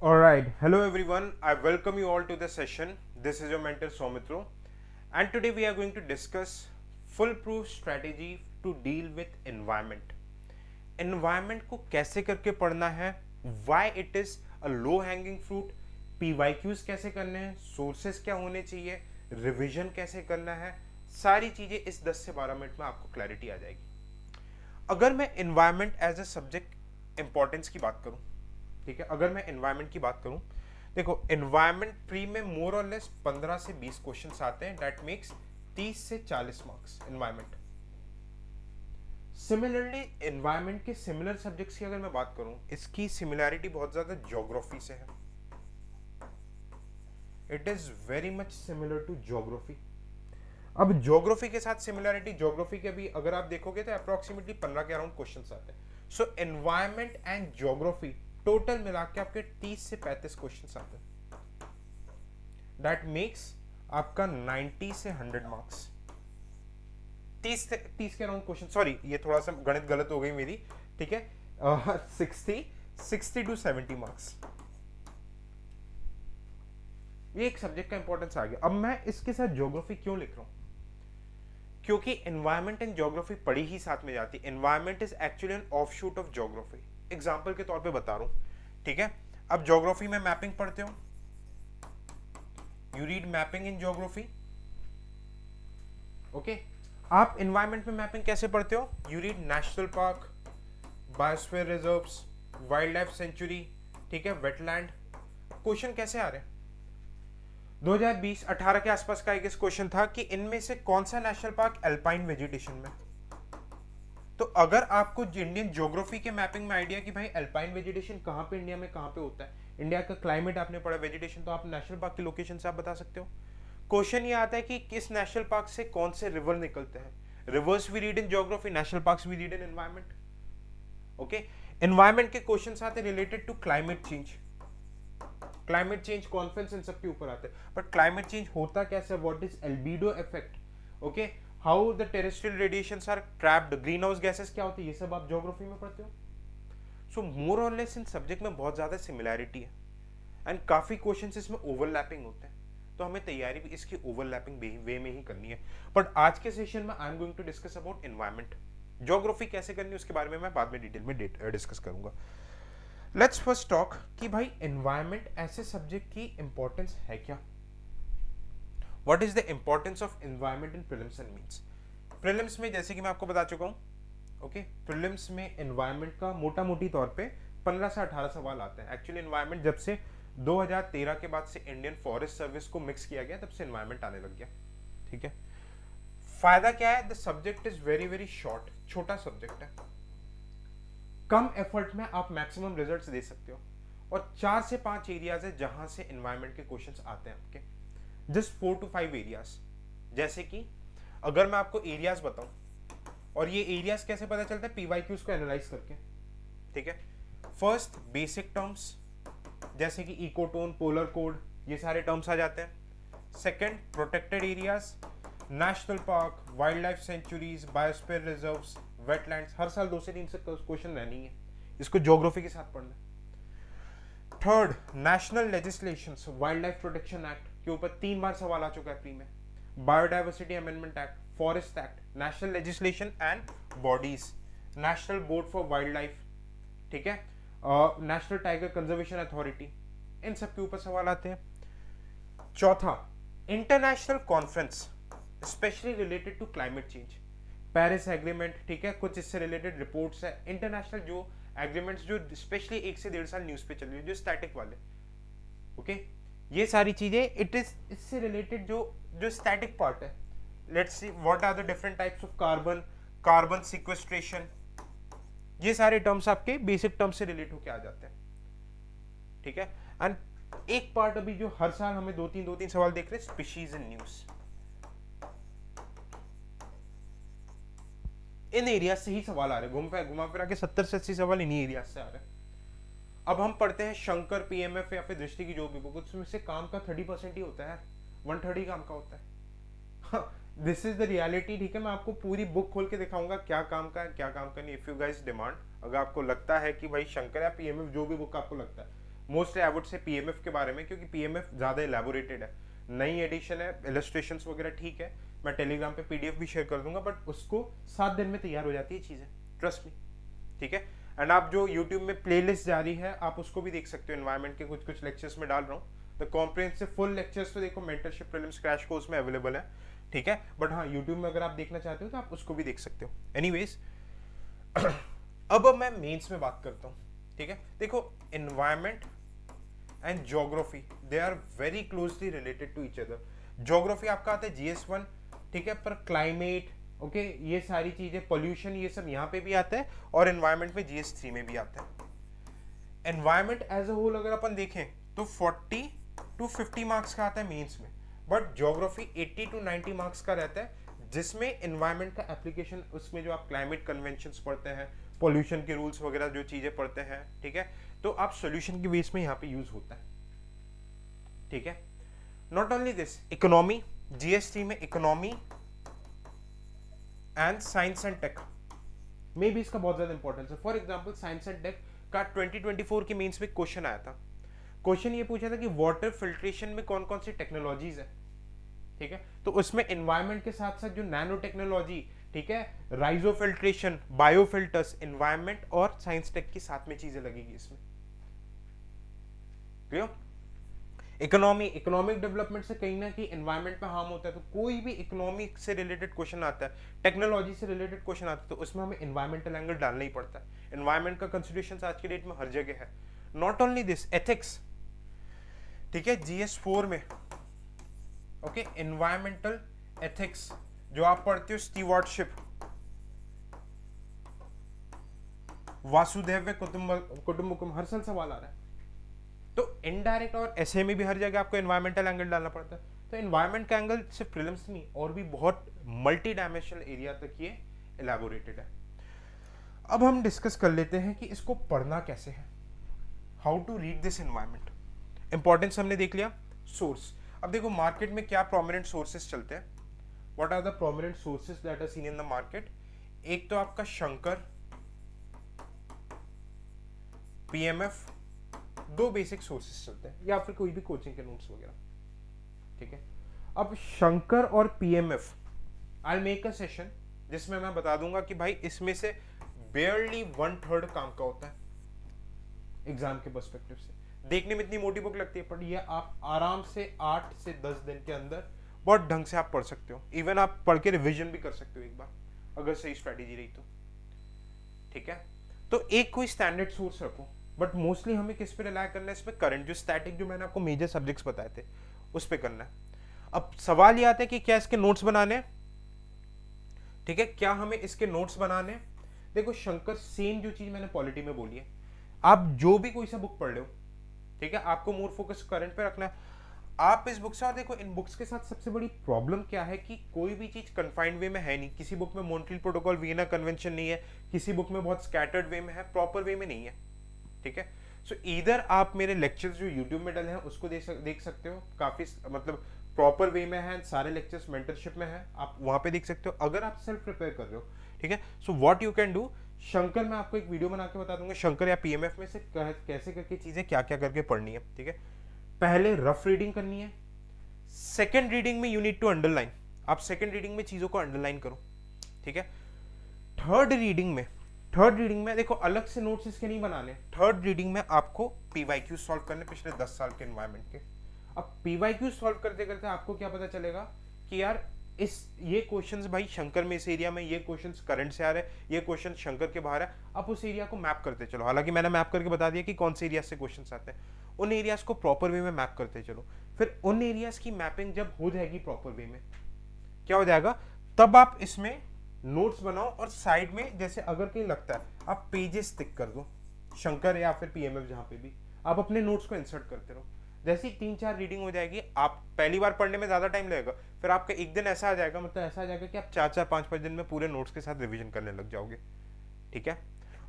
Alright, hello everyone. I welcome you all to the session. This is your mentor Somitro, and today we are going to discuss foolproof strategy to deal with environment. Environment को कैसे करके पढ़ना है, why it is a low hanging fruit, PYQs कैसे करने हैं, sources क्या होने चाहिए, revision कैसे करना है, सारी चीजें इस 10 से 12 मिनट में आपको क्लैरिटी आ जाएगी। अगर मैं environment as a subject importance की बात करूं, ठीक है, अगर मैं एनवायरनमेंट की बात करूं, देखो एनवायरनमेंट प्री में मोर और लेस 15 से 20 क्वेश्चंस आते हैं, दैट मेक्स 30 से 40 मार्क्स एनवायरनमेंट। सिमिलरली एनवायरनमेंट के सिमिलर सब्जेक्ट्स की अगर मैं बात करूं, इसकी सिमिलैरिटी बहुत ज्यादा ज्योग्राफी से है। It is very much similar to geography. अब ज्योग्राफी के साथ सिमिलैरिटी, ज्योग्राफी के भी अगर आप देखोगे तो अप्रोक्सीमेटली 15 के अराउंड क्वेश्चंस आते हैं। सो एनवायरनमेंट एंड ज्योग्राफी टोटल मिला के आपके 30 से 35 क्वेश्चन आते हैं। दैट मेक्स आपका 90 से 100 मार्क्स। 30 के अराउंड क्वेश्चन, सॉरी ये थोड़ा सा गणित गलत हो गई मेरी, ठीक है, 60 टू 70 मार्क्स। ये एक सब्जेक्ट का इंपॉर्टेंस आ गया। अब मैं इसके साथ ज्योग्राफी क्यों लिख रहा हूं? क्योंकि एनवायरनमेंट एंड ज्योग्राफी पढ़ी ही साथ में जाती है। Environment is actually an offshoot of geography. Example के तौर पे बता रहा हूं, ठीक है। अब ज्योग्राफी में मैपिंग पढ़ते हो, you read mapping in geography, okay. आप एनवायरनमेंट में मैपिंग कैसे पढ़ते हो? You read national park, biosphere reserves, wild life sanctuary, ठीक है, वेटलैंड। क्वेश्चन कैसे आ रहे हैं? 2020-18 के आसपास का एक क्वेश्चन था कि इनमें से कौन सा नेशनल पार्क एल्पाइन वेजिटेशन में। तो अगर आपको इंडियन ज्योग्राफी के मैपिंग में आइडिया कि भाई अल्पाइन वेजिटेशन कहाँ पे इंडिया में कहाँ पे होता है, इंडिया का क्लाइमेट आपने पढ़ा, वेजिटेशन, तो आप नेशनल पार्क की लोकेशन से आप बता सकते हो। क्वेश्चन ये आता है कि किस नेशनल पार्क से कौन से रिवर निकलते हैं। Rivers we read in geography, national parks we read in environment, okay. Environment के क्वेश्चन आते हैं related to climate change. Climate change conference इन सबके ऊपर आते हैं, बट क्लाइमेट चेंज होता कैसे, what is albedo effect, okay, how the terrestrial radiations are trapped, green house gases क्या होती है, ये सब आप ज्योग्राफी में पढ़ते हो। सो मोर और लेस इन सब्जेक्ट में बहुत ज्यादा सिमिलैरिटी है एंड काफी क्वेश्चंस इसमें ओवरलैपिंग होते हैं, तो हमें तैयारी भी इसकी ओवरलैपिंग वे में ही करनी है। बट आज के सेशन में I am going to discuss about environment. Geography कैसे करनी है उसके बारे में मैं बाद में डिटेल में डिस्कस करूंगा। लेट्स फर्स्ट टॉक कि भाई एनवायरनमेंट ऐसे सब्जेक्ट की इंपॉर्टेंस है क्या। What is the importance of environment in prelims and mains. Prelims में जैसे कि मैं आपको बता चुका हूं, ओके, प्रीलिम्स में एनवायरनमेंट का मोटा मोटी तौर पे 15 से 18 सवाल आते हैं। एक्चुअली एनवायरनमेंट जब से 2013 के बाद से इंडियन फॉरेस्ट सर्विस को मिक्स किया गया, तब से एनवायरनमेंट आने लग गया, ठीक है। फायदा क्या है? The subject is very very short, छोटा सब्जेक्ट है, कम एफर्ट में आप मैक्सिमम रिजल्ट्स दे सकते हो, और 4 से 5 एरियाज है जहां से एनवायरनमेंट के क्वेश्चंस आते हैं आपके, जस्ट 4 to 5 एरियाज। जैसे कि अगर मैं आपको एरियाज बताऊं, और ये एरियाज कैसे पता चलता है? पीवाईक्यूज को एनालाइज करके, ठीक है। फर्स्ट बेसिक टर्म्स जैसे कि इकोटोन, पोलर कोड, ये सारे टर्म्स आ जाते हैं। Second protected areas, national park, wild life sanctuaries, biosphere reserves, wetlands, हर साल 2 से 3 से क्वेश्चन रहनी है, इसको ज्योग्राफी के साथ पढ़ना है। Third national legislations, wild life protection act के ऊपर 3 बार सवाल आ चुका है प्री में, biodiversity amendment act, forest act, national legislation and bodies, national board for wild life, ठीक है, नेशनल टाइगर कंजर्वेशन अथॉरिटी, इन सब के ऊपर सवाल आते हैं। चौथा international conference specially related to climate change, Paris agreement, ठीक है, कुछ इससे रिलेटेड रिपोर्ट्स है, इंटरनेशनल जो एग्रीमेंट्स जो स्पेशली 1 से 1.5 साल न्यूज पे चल रही है, जो स्टैटिक वाले, ओके, ये सारी चीजें इट इज इससे रिलेटेड जो जो स्टैटिक पार्ट है। Let's see what are the different types of carbon, carbon sequestration, ये सारे टर्म्स आपके बेसिक टर्म्स से रिलेट होकर आ जाते हैं, ठीक है। एंड एक पार्ट अभी जो हर साल हमें दो तीन सवाल देख रहे हैं, species in news, in area से ही सवाल आ रहे हैं, घुमा फिरा के 70 से 80 सवाल इन्हीं एरिया से आ रहे हैं। अब हम पढ़ते हैं शंकर, पीएमएफ या फिर दृष्टि की जो भी बुक, उसमें से काम का 30% ही होता है, 1/3 काम का होता है। दिस इज द रियलिटी, ठीक है। मैं आपको पूरी बुक खोल के दिखाऊंगा क्या काम का है क्या काम का नहीं, इफ यू गाइस डिमांड। अगर आपको लगता है कि भाई शंकर या पीएमएफ जो भी बुक आपको लगता है, mostly I would say PMF के बारे में, क्योंकि पीएमएफ ज़्यादा एलैबोरेटेड है, नई एडिशन है, इलस्ट्रेशंस वगैरह ठीक है, मैं टेलीग्राम पे पीडीएफ भी शेयर कर दूंगा, बट उसको 7 दिन में तैयार हो जाती है चीज़ें, ट्रस्ट मी, ठीक है। एंड आप जो यूट्यूब में प्लेलिस्ट जारी है आप उसको भी देख सकते हो, एनवायरमेंट के कुछ कुछ लेक्चर्स में डाल रहा हूँ, तो कॉम्प्रिहेंसिव फुल लेक्चर्स तो देखो मेंटरशिप प्रीलिम्स क्रैश कोर्स में अवेलेबल है, ठीक है। बट हाँ, यूट्यूब में अगर आप देखना चाहते हो तो आप उसको भी देख सकते हो। एनीवेज अब मैं मेंस में बात करता हूँ, ठीक है। देखो environment and geography they are very closely related to each other. Geography आपका आता है GS1, ठीक है, पर क्लाइमेट, ओके, ये सारी चीजें, पोल्यूशन, ये सब यहाँ पे भी आता है, और एनवायरमेंट में GS3 में भी आता है। एनवायरमेंट एज अ होल अगर अपन देखें तो 40 to 50 मार्क्स का आता है मेंस में, बट ज्योग्राफी 80 to 90 मार्क्स का रहता है, जिसमें एनवायरमेंट का एप्लीकेशन, उसमें जो आप क्लाइमेट कन्वेंशंस पढ़ते हैं, पोल्यूशन के रूल्स वगैरह जो चीजें पढ़ते हैं, ठीक है, तो आप सोल्यूशन के बेस में यहाँ पे यूज होता है, ठीक है। Not only this, economy, GS3 में economy and science and tech में भी इसका बहुत ज्यादा इंपॉर्टेंस है। For example science and tech का 2024 के मेंस में क्वेश्चन आया था। क्वेश्चन ये पूछा था कि वाटर फिल्ट्रेशन में कौन कौन सी टेक्नोलॉजीज है, ठीक है, तो उसमें एनवायरमेंट के साथ साथ जो नैनो टेक्नोलॉजी, ठीक है, राइजो फिल्ट्रेशन, बायो फिल्टर्स, एनवायरमेंट और साइंस टेक की साथ में चीजें लगेगी इसमें, क्लियर। इकोनॉमी, इकोनॉमिक डेवलपमेंट से कहीं ना कहीं एनवायरमेंट पे हार्म होता है, तो कोई भी इकोनॉमिक से रिलेटेड क्वेश्चन आता है, टेक्नोलॉजी से रिलेटेड क्वेश्चन आता है, तो उसमें हमें एनवायरमेंटल एंगल डालना ही पड़ता है। एनवायरमेंट का कंसिडरेशन आज की डेट में हर जगह है। नॉट ओनली दिस, एथिक्स, ठीक है, GS4 में, ओके, एनवायरमेंटल एथिक्स जो आप पढ़ते हो, स्टीवर्डशिप, वासुदेव कुटुंबकम, हर साल सवाल आ रहा है, तो इनडायरेक्ट और ऐसे में भी हर जगह आपको एनवायरमेंटल एंगल डालना पड़ता है। तो एनवायरमेंट का एंगल सिर्फ प्रीलिम्स नहीं, और भी बहुत मल्टी डायमेंशनल एरिया तक ये एलैबोरेटेड है। अब हम डिस्कस कर लेते हैं कि इसको पढ़ना कैसे है, how to read this environment. Importance हमने देख लिया, सोर्स। अब देखो मार्केट में क्या प्रोमिनेंट सोर्सेस चलते हैं, what are the prominent sources that are seen in the market. एक तो आपका शंकर, PMF, दो बेसिक सोर्सेस चलते हैं, या फिर कोई भी कोचिंग के नोट्स वगैरह, ठीक है। अब शंकर और PMF, I make a session जिसमें मैं बता दूंगा कि भाई इसमें से बेयरली 1/3 काम का होता है एग्जाम के पर्सपेक्टिव से। देखने में इतनी मोटी बुक लगती है, पर ये आप आराम से 8 से 10 दिन के अंदर बहुत ढंग से आप पढ़ सकते हो। इवन आप पढ़ के रिविजन भी कर सकते हो एक बार, अगर सही स्ट्रेटेजी रही तो, ठीक है। तो एक कोई स्टैंडर्ड सोर्स रखो, बट मोस्टली हमें किस पे रिलाय करना है, इसमें करंट जो स्टैटिक जो मैंने आपको मेजर सब्जेक्ट्स बताए थे उस पे करना है। अब सवाल ये आता है कि क्या इसके नोट्स बनाने हैं, ठीक है, क्या हमें इसके नोट्स बनाने हैं। देखो शंकर, सेम जो चीज मैंने पॉलिटी में बोली है, आप जो भी कोई सा बुक पढ़ रहे हो, ठीक है, आपको मोर फोकस करंट पे रखना है। आप इस बुक से, और देखो इन बुक्स के साथ सबसे बड़ी प्रॉब्लम क्या है कि कोई भी चीज कन्फाइंड वे में है नहीं। किसी बुक में मॉन्ट्रियल प्रोटोकॉल, वियना कन्वेंशन नहीं है, किसी बुक में बहुत स्कैटर्ड वे में है, प्रॉपर वे में नहीं है, ठीक है। सो ईदर आप मेरे लेक्चर्स जो यूट्यूब में डले हैं उसको देख सकते हो, काफी मतलब प्रॉपर वे में है, सारे लेक्चर्स मेंटरशिप में है, आप वहां पे देख सकते हो अगर आप सेल्फ प्रिपेयर कर रहे हो, ठीक है। So what you can do, Shankar में आपको एक वीडियो बना के बता दूंगा, शंकर या PMF में से कैसे करके चीजें क्या क्या करके पढ़नी है, ठीक है। पहले रफ रीडिंग करनी है, सेकेंड रीडिंग में यू नीड टू अंडरलाइन, आप सेकेंड रीडिंग में चीजों को अंडरलाइन करो, ठीक है। थर्ड रीडिंग में देखो अलग से नोट्स इसके नहीं बनाने, थर्ड रीडिंग में आपको PYQ सॉल्व करने पिछले 10 साल के एनवायरमेंट के। अब PYQ सॉल्व करते करते आपको क्या पता चलेगा कि यार ये क्वेश्चंस भाई शंकर में इस एरिया में, ये क्वेश्चंस करंट से आ रहे हैं, ये क्वेश्चन शंकर के बाहर है, आप उस एरिया को मैप करते चलो। हालांकि मैंने मैप करके बता दिया कि कौन से एरिया से क्वेश्चंस आते हैं, उन एरियाज को प्रॉपर वे में मैप करते चलो। फिर उन एरियाज की मैपिंग जब हो जाएगी प्रॉपर वे में, क्या हो जाएगा, तब आप इसमें नोट्स बनाओ, और साइड में जैसे अगर कहीं लगता है आप पेजेस टिक कर दो, शंकर या फिर PMF जहां पे भी, आप अपने नोट्स को इंसर्ट करते रहो। जैसे ही 3-4 रीडिंग हो जाएगी, आप पहली बार पढ़ने में ज्यादा टाइम लगेगा, फिर आपका एक दिन ऐसा आ जाएगा, मतलब ऐसा आ जाएगा कि आप 4-4, 5-5 दिन में पूरे नोट्स के साथ रिविजन करने लग जाओगे, ठीक है।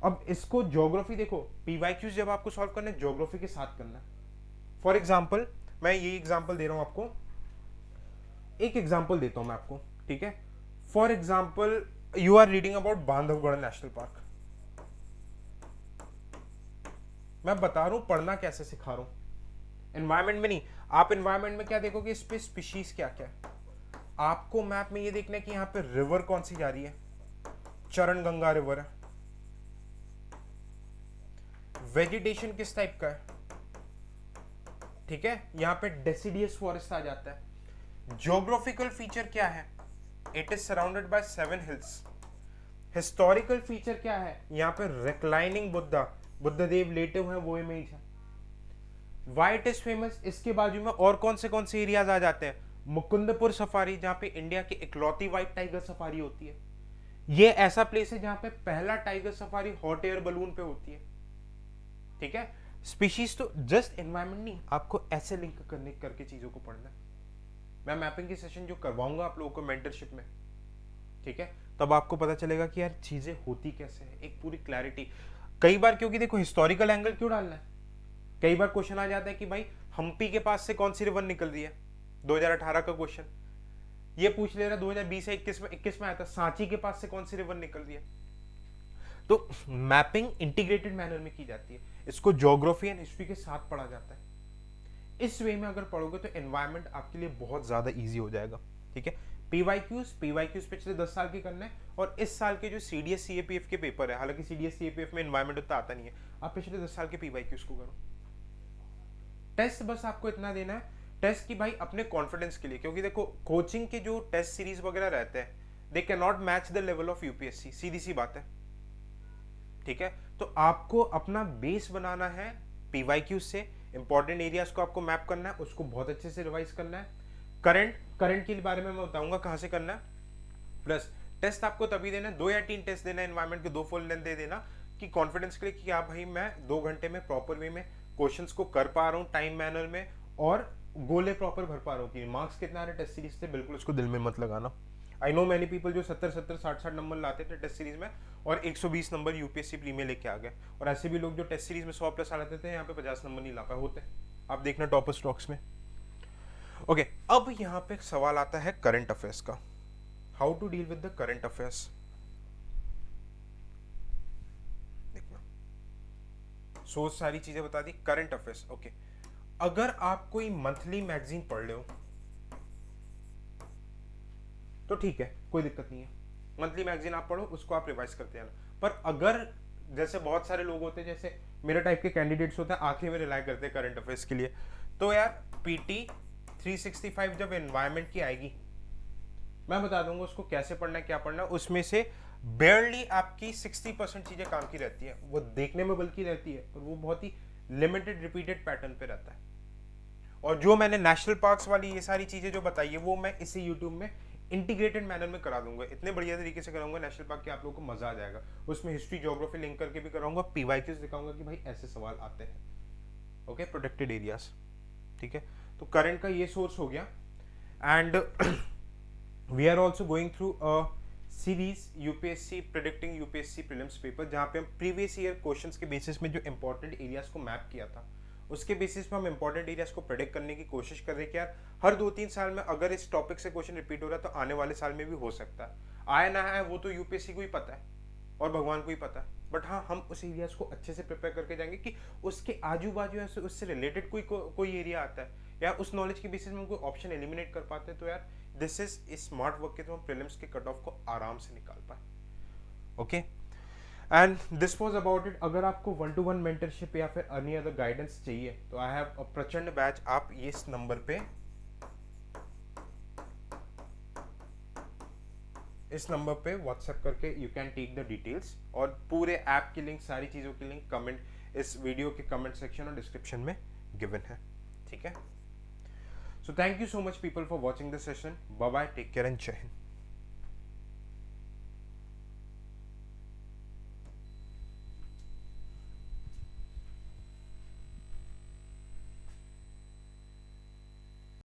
अब इसको ज्योग्राफी देखो, PYQs जब आपको सॉल्व करना है ज्योग्राफी के साथ करना है। फॉर एग्जाम्पल मैं ये एग्जाम्पल दे रहा हूं आपको, एक एग्जाम्पल देता हूं मैं आपको, ठीक है। For example you are reading about Bandhavgarh national park, मैं बता रहा हूँ पढ़ना कैसे सिखा रहा हूँ, एनवायरमेंट में नहीं। आप एनवायरमेंट में क्या देखोगे, इस पे स्पीशीज क्या क्या है, आपको मैप में ये देखना है कि यहाँ पे रिवर कौन सी जा रही है, चरण गंगा रिवर है। वेजिटेशन किस टाइप का है, ठीक है, यहाँ पे डेसिडियस फॉरेस्ट आ जाता है। ज्योग्राफिकल फीचर क्या है, it is surrounded by 7 hills. Historical feature क्या है, यहाँ पे रिक्लाइनिंग बुद्धा, बुद्धदेव लेटे हुए हैं वो इमेज है। व्हाई इट इज फेमस, इसके बाजू में और कौन से एरियाज आ जाते हैं, मुकुंदपुर सफारी, जहां पे इंडिया की इकलौती व्हाइट टाइगर सफारी होती है। ये ऐसा प्लेस है जहां पे पहला tiger safari hot air balloon पे होती है, ठीक है। स्पीशीज तो जस्ट एनवायरमेंट नहीं, आपको ऐसे लिंक करने करके चीजों को पढ़ना है। मैं मैपिंग की सेशन जो करवाऊंगा आप लोगों को मेंटरशिप में, ठीक है, तब आपको पता चलेगा कि यार चीजें होती कैसे है, एक पूरी क्लैरिटी। कई बार क्योंकि देखो हिस्टोरिकल एंगल क्यों डालना है, कई बार क्वेश्चन आ जाता है कि भाई हम्पी के पास से कौन सी रिवर निकल रही है, 2018 का क्वेश्चन ये पूछ ले रहा है, 2020 से 21 में आया था, सांची के पास से कौन सी रिवर निकल रही है। तो मैपिंग इंटीग्रेटेड मैनर में की जाती है, इसको ज्योग्राफी एंड हिस्ट्री के साथ पढ़ा जाता है। इस वे में अगर पढ़ोगे तो एनवायरमेंट आपके लिए बहुत ज्यादा इजी हो जाएगा, ठीक है। पीवाईक्यूज पिछले 10 साल के करना है, और इस साल के जो सीडीएस सीएपीएफ के पेपर है, हालांकि सीडीएस सीएपीएफ में एनवायरमेंट उतना आता नहीं है, आप पिछले 10 साल के पीवाईक्यूज को करो। टेस्ट बस आपको इतना देना है, टेस्ट की भाई अपने कॉन्फिडेंस के लिए, क्योंकि देखो कोचिंग के जो टेस्ट सीरीज वगैरह रहते हैं they can not match the level of UPSC, सीधी सी बात है, ठीक है। तो आपको अपना बेस बनाना है पीवाईक्यू से, इंपॉर्टेंट एरियाज को आपको मैप करना है, उसको बहुत अच्छे से रिवाइज करना है। करंट के बारे में मैं बताऊंगा कहां से करना है। प्लस टेस्ट आपको तभी देना है, 2 या 3 टेस्ट देना है, एनवायरमेंट के 2 फुल लेंथ दे देना, कि कॉन्फिडेंस के लिए कि आप भाई मैं 2 घंटे में प्रॉपर वे में क्वेश्चंस को कर पा रहा हूँ टाइम मैनर में, और गोले प्रॉपर भर पा रहा हूँ। कि मार्क्स कितना आ रहे टेस्ट सीरीज से बिल्कुल उसको दिल में मत लगाना। आई नो मैनी पीपल जो 70 60 नंबर लाते थे टेस्ट सीरीज में, और 120 नंबर यूपीएससी प्री में लेके आ गए, और ऐसे भी लोग जो टेस्ट सीरीज में 100 प्लस आ लेते थे यहाँ पे 50 नंबर नहीं ला पाए होते, आप देखना टॉपर स्टॉक्स में। ओके, अब यहाँ पे सवाल आता है करंट अफेयर्स का, how to deal with the current affairs. सोच सारी चीजें बता दी, करंट अफेयर्स। ओके, अगर आप कोई मंथली मैगजीन पढ़ रहे हो तो ठीक है, कोई दिक्कत नहीं है, मंथली मैगजीन आप पढ़ो, उसको आप रिवाइज करते जाना। पर अगर जैसे बहुत सारे लोग होते हैं, जैसे मेरे टाइप के कैंडिडेट्स होते हैं, आखिरी में रिलाई करते हैं करंट अफेयर्स के लिए, तो यार पीटी 365 जब एनवायरमेंट की आएगी, मैं बता दूंगा उसको कैसे पढ़ना है, क्या पढ़ना है। उसमें से बेयरली आपकी 60% चीजें काम की रहती है, वो देखने में बल्कि रहती है, और वो बहुत ही लिमिटेड रिपीटेड पैटर्न पे रहता है। और जो मैंने नेशनल पार्क्स वाली ये सारी चीजें जो बताई है, वो मैं इसी यूट्यूब में इंटीग्रेटेड मैनर में करा दूंगा, इतने बढ़िया तरीके से कराऊंगा नेशनल पार्क के, आप लोगों को मजा आ जाएगा। उसमें हिस्ट्री ज्योग्राफी लिंक करके भी कराऊंगा, पीवाईक्यूज दिखाऊंगा कि भाई ऐसे सवाल आते हैं। ओके, प्रोटेक्टेड एरियाज, ठीक है। तो करंट का ये सोर्स हो गया, and we are also going through a series UPSC predicting UPSC prelims paper, जहां पे हम प्रीवियस ईयर क्वेश्चंस के बेसिस में जो इंपॉर्टेंट एरियाज को मैप किया था, उसके बेसिस पे हम इंपॉर्टेंट एरियाज को प्रेडिक्ट करने की कोशिश कर रहे हैं कि यार हर 2-3 साल में अगर इस टॉपिक से क्वेश्चन रिपीट हो रहा है तो आने वाले साल में भी हो सकता है। आया ना आया वो तो यूपीएससी को ही पता है और भगवान को ही पता है, बट हाँ हम उस एरियाज को अच्छे से प्रिपेयर करके जाएंगे कि उसके आजू बाजू ऐसे उससे रिलेटेड कोई एरिया आता है, या उस नॉलेज के बेसिस में हम कोई ऑप्शन एलिमिनेट कर पाते हैं, तो यार दिस इज स्मार्ट वर्क के, तो हम प्रीलिम्स के कट ऑफ को आराम से निकाल पाए। Okay, and this was about it. अगर आपको 1-to-1 मेंटरशिप या फिर एनी अदर गाइडेंस चाहिए तो आई हैव अ प्रचंड बैच, आप इस नंबर पे व्हाट्सएप करके you can take the details, और पूरे ऐप की लिंक, सारी चीजों की लिंक कमेंट इस वीडियो के कमेंट सेक्शन और डिस्क्रिप्शन में गिवन है, ठीक है। So thank you so much people for watching this session, bye bye, take care and जय हिंद।